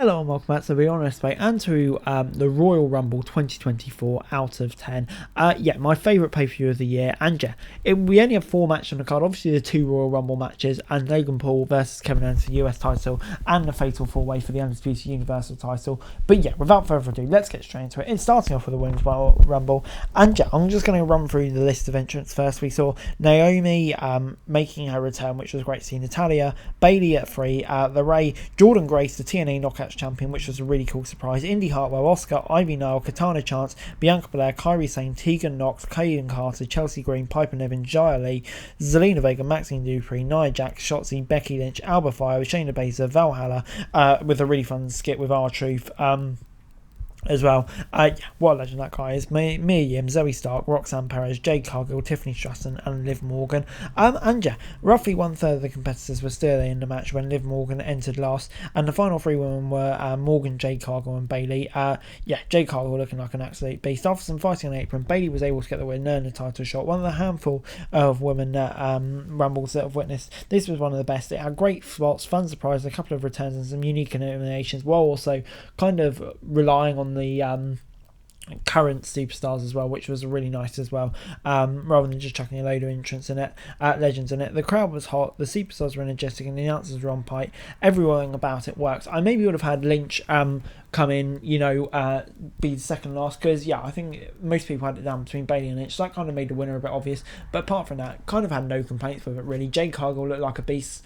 Hello and welcome back to the Honest Debate and to the Royal Rumble 2024 out of 10. Yeah, my favourite pay-per-view of the year, and yeah, we only have 4 matches on the card. Obviously the 2 Royal Rumble matches and Logan Paul versus Kevin Owens for the US title and the Fatal 4-Way for the Undisputed Universal title. But yeah, without further ado, let's get straight into it. It's starting off with the Women's Royal Rumble, and yeah, I'm just going to run through the list of entrants first. We saw Naomi making her return, which was great to see. Natalya, Bayley at 3, the Ray, Jordynne Grace, the TNA Knockouts champion, which was a really cool surprise. Indy Hartwell, Asuka, Ivy Nile, Katana Chance, Bianca Belair, Kairi Sane, Tegan Knox, Kaden Carter, Chelsea Green, Piper Niven, Xia Li, Zelina Vega, Maxine Dupree, Nia Jax, Shotzi, Becky Lynch, Alba Fire, Shayna Baszler, Valhalla, with a really fun skit with R-Truth. As well. What a legend that guy is. Mia Yim, Zoe Stark, Roxanne Perez, Jade Cargill, Tiffany Stratton and Liv Morgan. And yeah, roughly 1/3 of the competitors were still in the match when Liv Morgan entered last, and the final 3 women were Morgan, Jade Cargill and Bayley. Jade Cargill looking like an absolute beast. After some fighting on the apron, Bayley was able to get the win, earn the title shot. One of the handful of women Rumbles that I've witnessed. This was one of the best. It had great spots, fun surprises, a couple of returns and some unique eliminations, while also kind of relying on the current superstars as well, which was really nice as well, rather than just chucking a load of entrants in it, legends in it. The crowd was hot, the superstars were energetic and the announcers were on point. Everything about it works. I maybe would have had Lynch come in, be the second last, because yeah, I think most people had it down between Bayley and Lynch, so that kind of made the winner a bit obvious. But apart from that, kind of had no complaints with it really. Jade Cargill looked like a beast.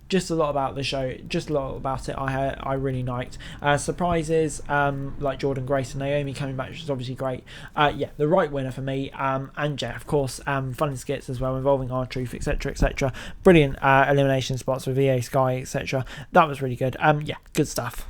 Just a lot about the show, just a lot about it I really liked. Surprises like Jordynne Grace and Naomi coming back, which is obviously great. The right winner for me. And yeah, of course, fun skits as well involving R-Truth, etc. Brilliant elimination spots with EA Sky, etc. That was really good. Good stuff.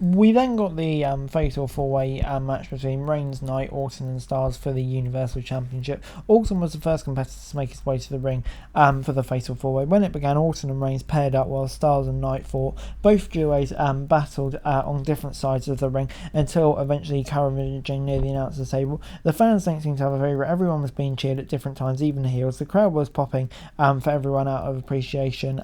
We then got the Fatal 4-Way match between Reigns, Knight, Orton and Stars for the Universal Championship. Orton was the first competitor to make his way to the ring for the Fatal 4-Way. When it began, Orton and Reigns paired up while Stars and Knight fought. Both duos battled on different sides of the ring until eventually carriaging near the announcer's table. The fans don't seem to have a favourite. Everyone was being cheered at different times, even the heels. The crowd was popping for everyone out of appreciation.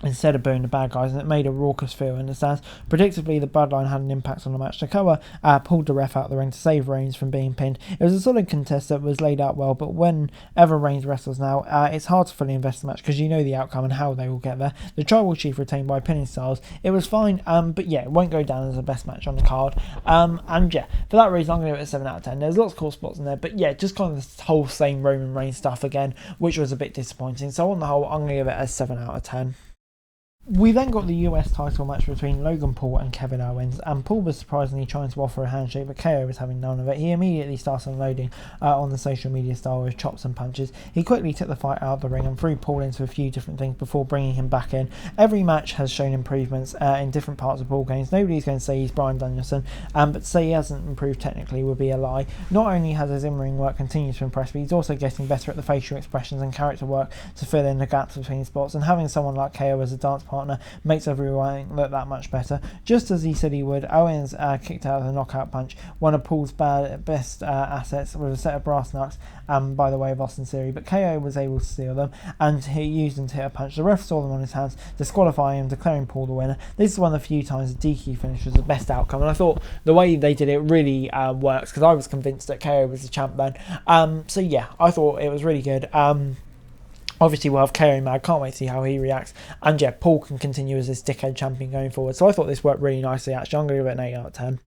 Instead of booing the bad guys, and it made a raucous feel in the stands. Predictably, the Bloodline had an impact on the match. Nakamura pulled the ref out of the ring to save Reigns from being pinned. It was a solid contest that was laid out well, but whenever Reigns wrestles now, it's hard to fully invest the match because you know the outcome and how they will get there. The Tribal Chief retained by pinning Styles. It was fine, but yeah, it won't go down as the best match on the card. And yeah, for that reason, I'm going to give it a 7 out of 10. There's lots of cool spots in there, but yeah, just kind of this whole same Roman Reigns stuff again, which was a bit disappointing. So on the whole, I'm going to give it a 7 out of 10. We then got the US title match between Logan Paul and Kevin Owens, and Paul was surprisingly trying to offer a handshake, but KO was having none of it. He immediately started unloading on the social media star with chops and punches. He quickly took the fight out of the ring and threw Paul into a few different things before bringing him back in. Every match has shown improvements in different parts of Paul games. Nobody's going to say he's Bryan Danielson, but to say he hasn't improved technically would be a lie. Not only has his in-ring work continued to impress, but he's also getting better at the facial expressions and character work to fill in the gaps between spots, and having someone like KO as a dance partner makes everyone look that much better. Just as he said he would, Owens kicked out of the knockout punch, one of Paul's best assets, with a set of brass knucks by the way of Austin Theory, but KO was able to steal them and he used them to hit a punch. The ref saw them on his hands, disqualifying him, declaring Paul the winner. This is one of the few times the DQ finish was the best outcome, and I thought the way they did it really works, because I was convinced that KO was the champ then. So yeah, I thought it was really good. Obviously, we'll have KO mad. Can't wait to see how he reacts. And yeah, Paul can continue as this dickhead champion going forward. So I thought this worked really nicely, actually. I'm going to give it an 8 out of 10.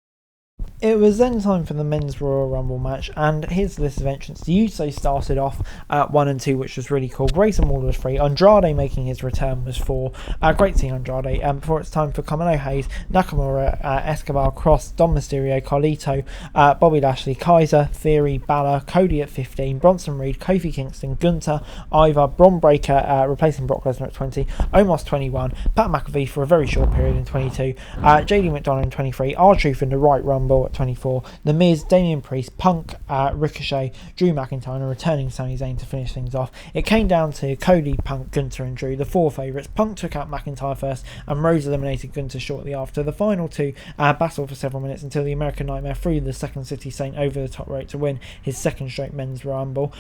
It was then time for the men's Royal Rumble match, and here's the list of entrants. The Usos started off at 1 and 2, which was really cool. Grayson Waller was 3. Andrade making his return was 4. Great seeing Andrade. Before it's time for Carmelo Hayes, Nakamura, Escobar, Cross, Dom Mysterio, Carlito, Bobby Lashley, Kaiser, Theory, Balor, Cody at 15, Bronson Reed, Kofi Kingston, Gunther, Ivar, Bron Breakker replacing Brock Lesnar at 20, Omos 21, Pat McAfee for a very short period in 22, JD McDonough in 23, R-Truth in the right Rumble at 24, The Miz, Damian Priest, Punk, Ricochet, Drew McIntyre, and returning Sami Zayn to finish things off. It came down to Cody, Punk, Gunther and Drew, the 4 favourites. Punk took out McIntyre first and Rose eliminated Gunther shortly after. The final 2 battled for several minutes until the American Nightmare threw the Second City Saint over the top rope to win his second straight men's Rumble.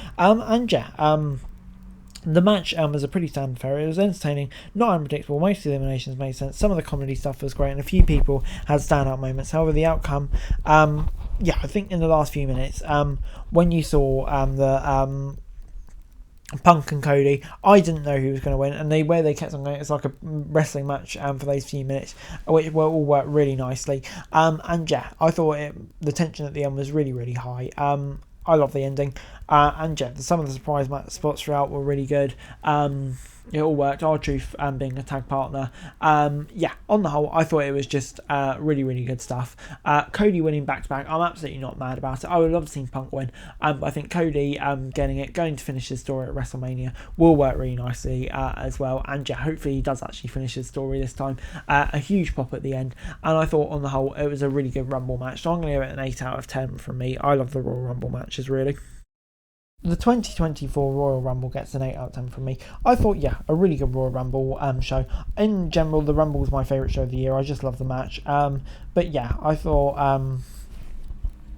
The match was a pretty standard affair. It was entertaining, not unpredictable. Most of the eliminations made sense. Some of the comedy stuff was great, and a few people had standout moments. However, the outcome, I think in the last few minutes, when you saw the Punk and Cody, I didn't know who was going to win, and where they kept on going, it's like a wrestling match for those few minutes, which all worked really nicely. And yeah, I thought the tension at the end was really, really high. I love the ending, and yeah, some of the surprise spots throughout were really good. It all worked. R-Truth being a tag partner. On the whole, I thought it was just really, really good stuff. Cody winning back-to-back, I'm absolutely not mad about it. I would love to see Punk win. I think Cody going to finish his story at WrestleMania will work really nicely as well. And yeah, hopefully he does actually finish his story this time. A huge pop at the end. And I thought on the whole, it was a really good Rumble match. So I'm going to give it an 8 out of 10 from me. I love the Royal Rumble matches, really. The 2024 Royal Rumble gets an 8 out of 10 from me. I thought, a really good Royal Rumble show. In general, the Rumble was my favourite show of the year. I just love the match. I thought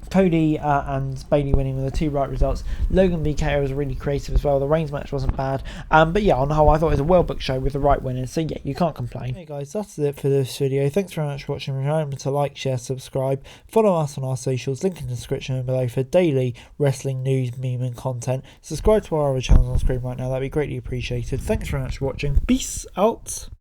Cody and Bayley winning with the 2 right results. Logan v KO was really creative as well. The Reigns match wasn't bad. On the whole, I thought it was a well-booked show with the right winners. So yeah, you can't complain. Hey guys, that's it for this video. Thanks very much for watching. Remember to like, share, subscribe. Follow us on our socials. Link in the description below for daily wrestling news, meme and content. Subscribe to our other channels on screen right now. That'd be greatly appreciated. Thanks very much for watching. Peace out.